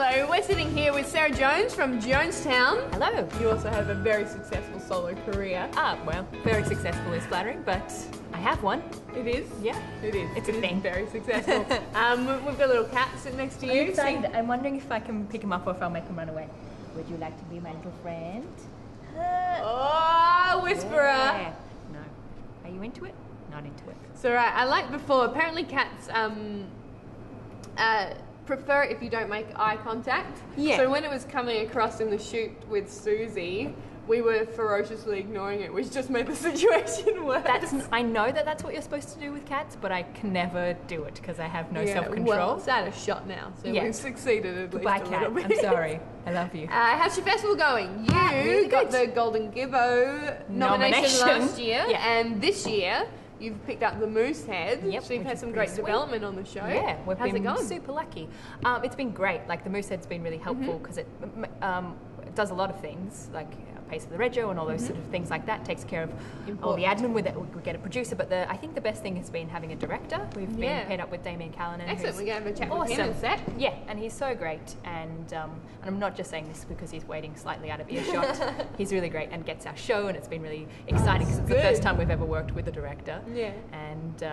Hello, we're sitting here with Sarah Jones from Jonestown. Hello. You also have a very successful solo career. Well, very successful is flattering, but I have one. It is? Yeah. It is. It's a thing. Very successful. We've got a little cat sitting next to you. I'm wondering if I can pick him up or if I'll make him run away. Would you like to be my little friend? Oh, whisperer. Yeah. No. Are you into it? Not into it. So right, I like before, apparently cats prefer if you don't make eye contact. Yeah. So when it was coming across in the shoot with Susie, we were ferociously ignoring it, which just made the situation worse. I know that that's what you're supposed to do with cats, but I can never do it because I have no self-control. Well, it's at a shot now, so we've succeeded at Goodbye, least a cat. little bit. I'm sorry. I love you. How's your festival going? You really got good. the Golden Gibbo nomination last year, and this year you've picked up the Moosehead. Yep, so you've had some great sweet development on the show. Yeah, we've How's been it going? super lucky. It's been great. Like the Moosehead's been really helpful because it does a lot of things, like pays for the rego and all those sort of things like that. Takes care of all the admin with it. We get a producer, but I think the best thing has been having a director. We've been paired up with Damien Callanan. Excellent. We're going to have a chat with him in a sec. Yeah, and he's so great. And I'm not just saying this because he's waiting slightly out of earshot. He's really great and gets our show, and it's been really exciting because it's the first time we've ever worked with a director. Yeah. And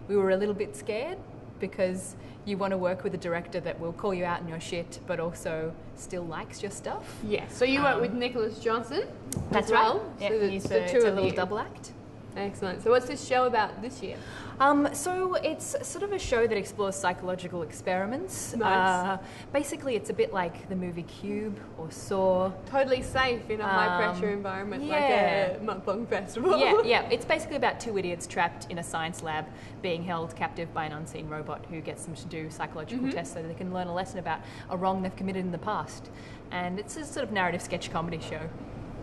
we were a little bit scared because you want to work with a director that will call you out in your shit but also still likes your stuff. Yes, so you work with Nicholas Johnson. That's as well. right. Yeah, So it's the a two of little you. double act. Excellent. So what's this show about this year? So it's sort of a show that explores psychological experiments. Nice. Basically, it's a bit like the movie Cube or Saw. Totally safe in a high-pressure environment like a mukbang festival. Yeah. It's basically about two idiots trapped in a science lab being held captive by an unseen robot who gets them to do psychological tests so that they can learn a lesson about a wrong they've committed in the past. And it's a sort of narrative sketch comedy show.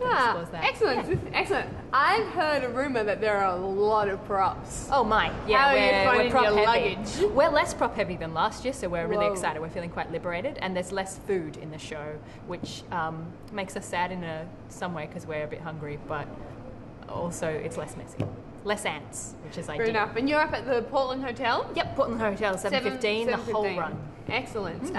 Excellent, excellent. I've heard a rumour that there are a lot of props. Oh my, yeah, How are we're you finding prop your heavy. luggage? We're less prop heavy than last year, so we're really Whoa. excited. We're feeling quite liberated, and there's less food in the show, which makes us sad in some way because we're a bit hungry, but also it's less messy. Less ants, which is ideal. Fair enough. And you're up at the Portland Hotel? Yep, Portland Hotel, 7:15, the whole 7:15. run. Excellent.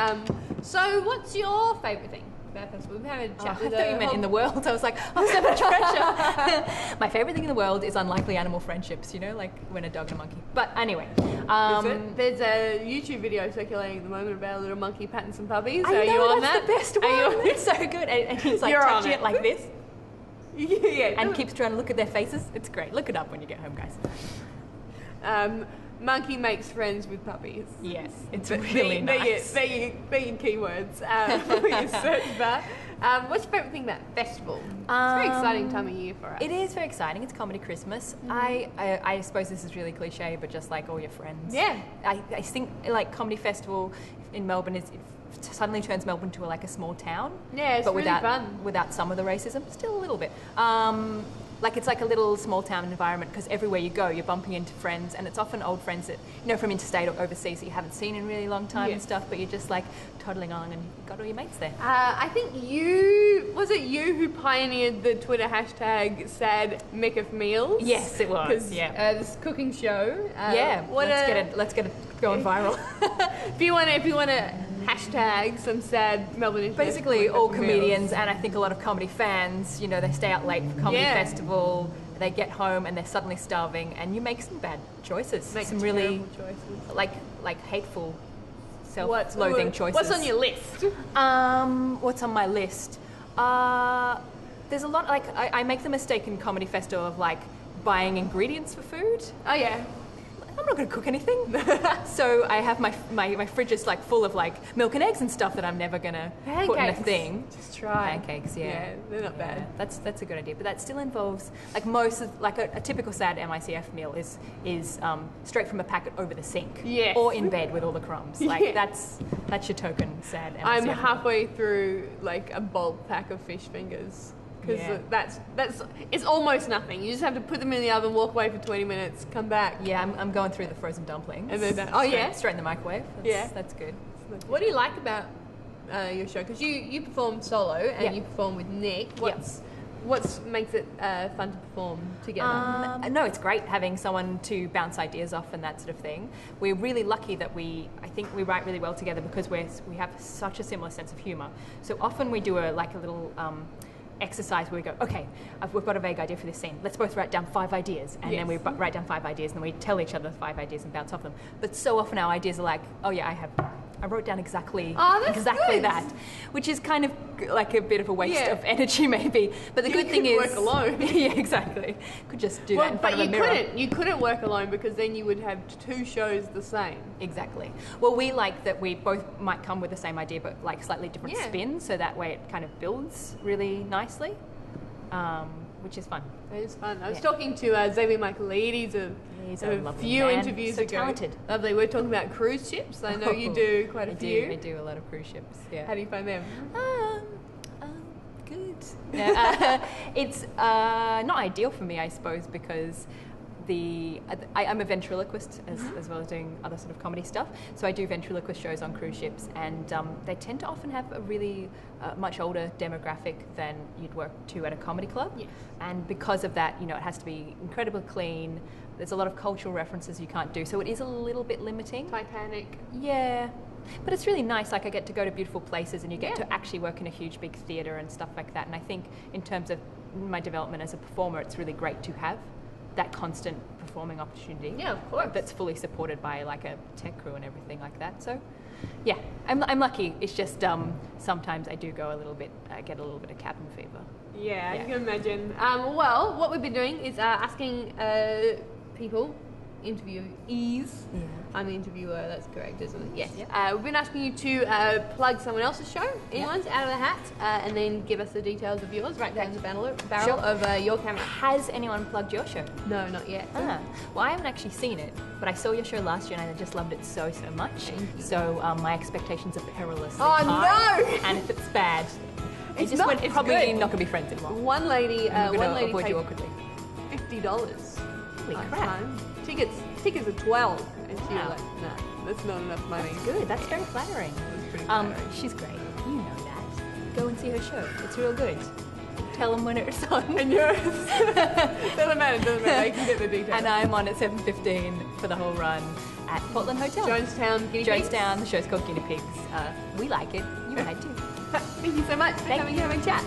So what's your favourite thing about festival? We've had a chat I with thought you meant in the world. I was like, oh, so much pressure. My favourite thing in the world is unlikely animal friendships, you know, like when a dog and a monkey. But anyway. Is it? There's a YouTube video circulating at the moment about a little monkey patting some puppies. I Are know, you on that's that? the best one. It's so good. And he's like You're on touching it like this. Yeah. And keeps trying to look at their faces. It's great. Look it up when you get home, guys. Monkey makes friends with puppies. Yes, it's really nice. They're your keywords for your search bar. What's your favourite thing about festival? It's a very exciting time of year for us. It is very exciting. It's Comedy Christmas. I suppose this is really cliche, but just like all your friends. Yeah. I think like Comedy Festival in Melbourne it suddenly turns Melbourne to like a small town. Yeah, it's but really fun. Without some of the racism, still a little bit. Like it's like a little small town environment because everywhere you go, you're bumping into friends, and it's often old friends that from interstate or overseas that you haven't seen in a really long time and stuff. But you're just like toddling along, and you've got all your mates there. I think was it you who pioneered the Twitter hashtag sad MICF meals? Yes, it was. Yeah. This cooking show. Let's get it going viral. If you want to hashtag some sad Melbourne International. Basically, all comedians and I think a lot of comedy fans, they stay out late for Comedy Festival. They get home and they're suddenly starving, and you make some bad choices. Some really choices. like hateful, self-loathing choices. What's on your list? What's on my list? There's a lot. Like I make the mistake in Comedy Festival of like buying ingredients for food. Oh yeah. I'm not going to cook anything. So I have my fridge is like full of like milk and eggs and stuff that I'm never going to put in a thing. Just try. Pancakes, Yeah, they're not bad. That's a good idea. But that still involves like a typical sad MICF meal is straight from a packet over the sink. Yes. Or in bed with all the crumbs. Like that's your token sad MICF I'm meal. halfway through like a bulk pack of fish fingers. Because it's almost nothing. You just have to put them in the oven, walk away for 20 minutes, come back. Yeah, I'm going through the frozen dumplings. And then straight in the microwave. That's good. What do you like about your show? Because you perform solo and you perform with Nick. What makes it fun to perform together? No, it's great having someone to bounce ideas off and that sort of thing. We're really lucky that I think we write really well together because we have such a similar sense of humour. So often we do a little exercise where we go, okay, we've got a vague idea for this scene. Let's both write down 5 ideas, and then we write down 5 ideas, and then we tell each other 5 ideas and bounce off them. But so often our ideas are like, oh yeah, I wrote down exactly that, which is kind of like a bit of a waste of energy maybe. But the good thing is work alone. Yeah, exactly. Could just do that in front of a mirror. You couldn't work alone because then you would have 2 shows the same. Exactly. Well, we like that we both might come with the same idea but like slightly different spins, so that way it kind of builds really nicely, which is fun. It is fun. I was talking to Xavier Michaelides He's a few interviews so ago. Talented. Lovely. We're talking about cruise ships. I know you do quite a few. I do a lot of cruise ships. Yeah. How do you find them? Good. Yeah. It's not ideal for me, I suppose, because I'm a ventriloquist as well as doing other sort of comedy stuff. So I do ventriloquist shows on cruise ships, and they tend to often have a really much older demographic than you'd work to at a comedy club. Yes. And because of that, it has to be incredibly clean. There's a lot of cultural references you can't do, so it is a little bit limiting. Titanic. Yeah. But it's really nice, like I get to go to beautiful places and you get to actually work in a huge big theatre and stuff like that. And I think in terms of my development as a performer, it's really great to have that constant performing opportunity. Yeah, of course. That's fully supported by like a tech crew and everything like that. So yeah, I'm lucky. It's just sometimes I do go I get a little bit of cabin fever. Yeah, I can imagine. Well, what we've been doing is asking people, interviewees. Yeah. I'm the interviewer, that's correct, isn't it? Yes. Yep. We've been asking you to plug someone else's show, anyone's out of the hat, and then give us the details of yours, right down the barrel of your camera. Has anyone plugged your show? No, not yet. Well, I haven't actually seen it, but I saw your show last year and I just loved it so much. Thank you. So my expectations are perilously high. No! And if it's bad, it's probably not going to be friends anymore. One lady avoid paid you awkwardly. $50. Holy crap. Tickets are 12. And she was like, nah, that's not enough money. That's good. That's very flattering. She's great. You know that. Go and see her show. It's real good. Tell them when it's on. And yours. Doesn't matter. They can get the details. And I'm on at 7:15 for the whole run at Portland Hotel. Jonestown, Guinea Pigs. The show's called Guinea Pigs. We like it. You might too. Thank you so much for coming here and having a chat.